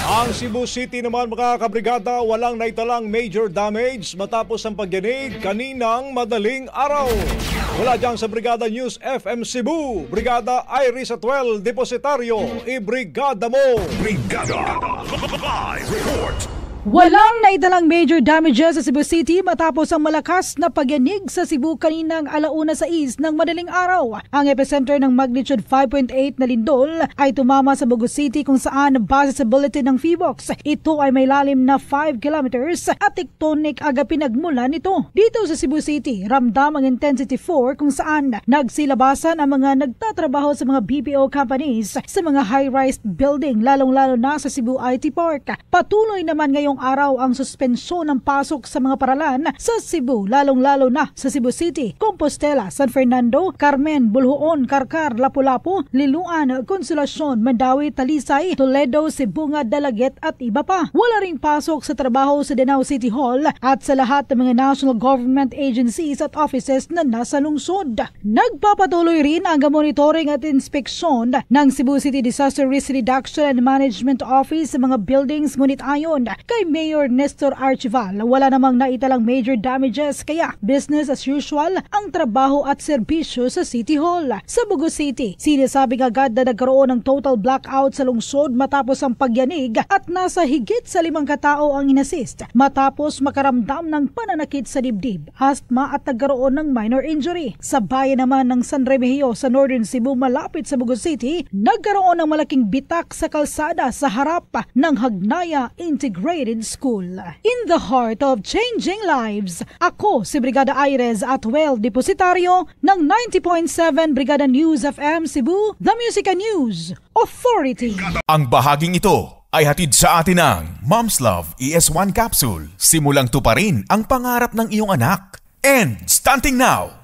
Ang Cebu City naman mga kabrigada walang naitalang major damage matapos ang pagyanig kaninang madaling araw. Mula dyan sa Brigada News FM Cebu, Brigada Iris Atwell Depositario, ibrigada mo! Brigada Live Report! Walang naitalang major damages sa Cebu City matapos ang malakas na pagyanig sa Cebu kaninang 1:06 ng madaling araw. Ang epicenter ng magnitude 5.8 na lindol ay tumama sa Bugo City kung saan base sa bulletin ng PHIVOLCS. Ito ay may lalim na 5 kilometers at tectonic aga pinagmulan nito. Dito sa Cebu City, ramdam ang intensity 4 kung saan nagsilabasan ang mga nagtatrabaho sa mga BPO companies sa mga high-rise building lalong-lalo na sa Cebu IT Park. Patuloy naman ngayong araw ang suspensyon ng pasok sa mga paralan sa Cebu, lalong-lalo na sa Cebu City, Compostela, San Fernando, Carmen, Bulhuon, Carcar, Lapu-Lapu, Liloan, Consolacion, Mandawi, Talisay, Toledo, Sibunga, Dalaget at iba pa. Wala ring pasok sa trabaho sa Danao City Hall at sa lahat ng mga national government agencies at offices na nasa lungsod. Nagpapatuloy rin ang monitoring at inspeksyon ng Cebu City Disaster Risk Reduction and Management Office sa mga buildings, ngunit ayon kay Mayor Nestor Archival, wala namang naitalang major damages kaya business as usual ang trabaho at serbisyo sa City Hall. Sa Bugo City, sinasabing agad na nagkaroon ng total blackout sa lungsod matapos ang pagyanig at nasa higit sa 5 katao ang inassist matapos makaramdam ng pananakit sa dibdib, asthma at nagkaroon ng minor injury. Sa bayan naman ng San Remigio sa Northern Cebu malapit sa Bugo City, nagkaroon ng malaking bitak sa kalsada sa harap ng Hagnaya Integrated School. In the heart of changing lives, ako si Brigada Iris Atwell Depositario ng 90.7 Brigada News FM Cebu, The Music and News Authority. Ang bahaging ito ay hatid sa atin ng Mom's Love ES1 Capsule. Simulang tuparin ang pangarap ng iyong anak. And starting now,